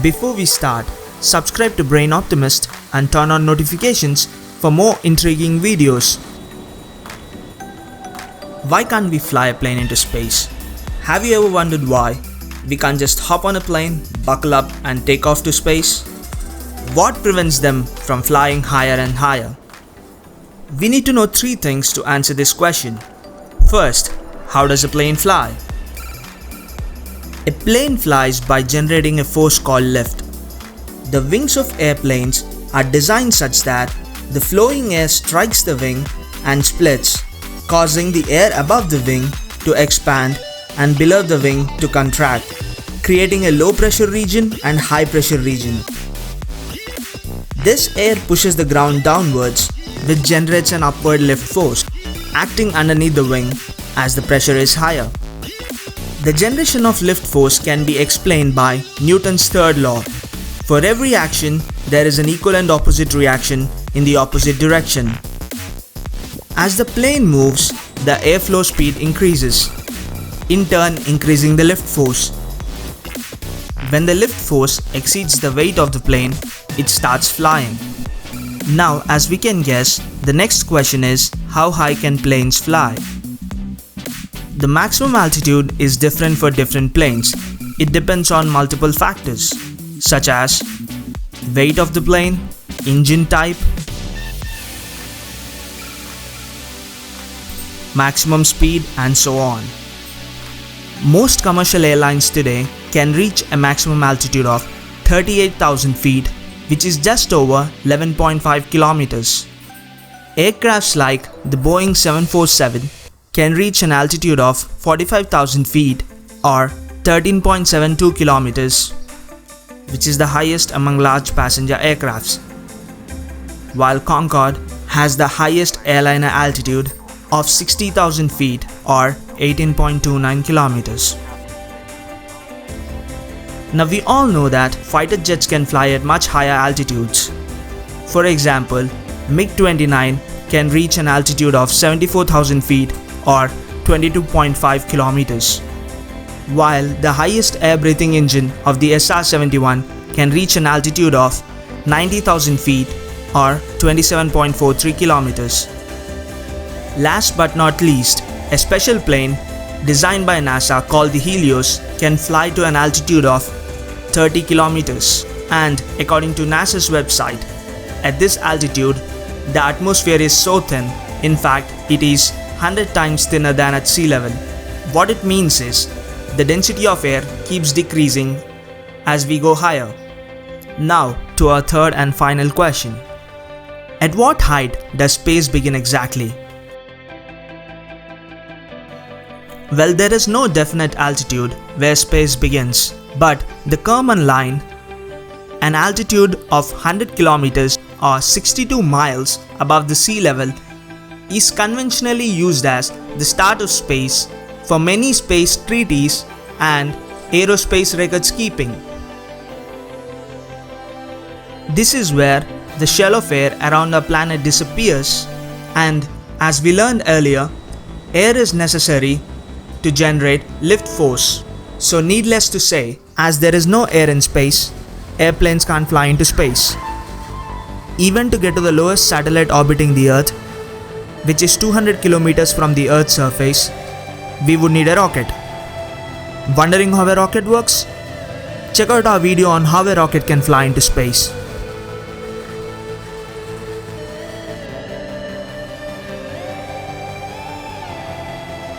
Before we start, subscribe to Brain Optimist and turn on notifications for more intriguing videos. Why can't we fly a plane into space? Have you ever wondered why we can't just hop on a plane, buckle up and take off to space? What prevents them from flying higher and higher? We need to know three things to answer this question. First, how does a plane fly? A plane flies by generating a force called lift. The wings of airplanes are designed such that the flowing air strikes the wing and splits, causing the air above the wing to expand and below the wing to contract, creating a low pressure region and high pressure region. This air pushes the ground downwards, which generates an upward lift force, acting underneath the wing as the pressure is higher. The generation of lift force can be explained by Newton's third law. For every action, there is an equal and opposite reaction in the opposite direction. As the plane moves, the airflow speed increases, in turn increasing the lift force. When the lift force exceeds the weight of the plane, it starts flying. Now, as we can guess, the next question is, how high can planes fly? The maximum altitude is different for different planes. It depends on multiple factors, such as weight of the plane, engine type, maximum speed, and so on. Most commercial airlines today can reach a maximum altitude of 38,000 feet, which is just over 11.5 kilometers. Aircrafts like the Boeing 747 can reach an altitude of 45,000 feet or 13.72 kilometers, which is the highest among large passenger aircrafts, while Concorde has the highest airliner altitude of 60,000 feet or 18.29 kilometers. Now we all know that fighter jets can fly at much higher altitudes. For example, MiG-29 can reach an altitude of 74,000 feet or 22.5 kilometers, while the highest air-breathing engine of the SR-71 can reach an altitude of 90,000 feet or 27.43 kilometers. Last but not least, a special plane designed by NASA called the Helios can fly to an altitude of 30 kilometers, and according to NASA's website, at this altitude, the atmosphere is so thin, in fact, it is 100 times thinner than at sea level. What it means is, the density of air keeps decreasing as we go higher. Now to our third and final question. At what height does space begin exactly? Well, there is no definite altitude where space begins, but the Kármán line, an altitude of 100 kilometers or 62 miles above the sea level, is conventionally used as the start of space for many space treaties and aerospace records keeping. This is where the shell of air around our planet disappears, and as we learned earlier, air is necessary to generate lift force. So needless to say, as there is no air in space, airplanes can't fly into space. Even to get to the lowest satellite orbiting the Earth, which is 200 kilometers from the Earth's surface, we would need a rocket. Wondering how a rocket works? Check out our video on how a rocket can fly into space.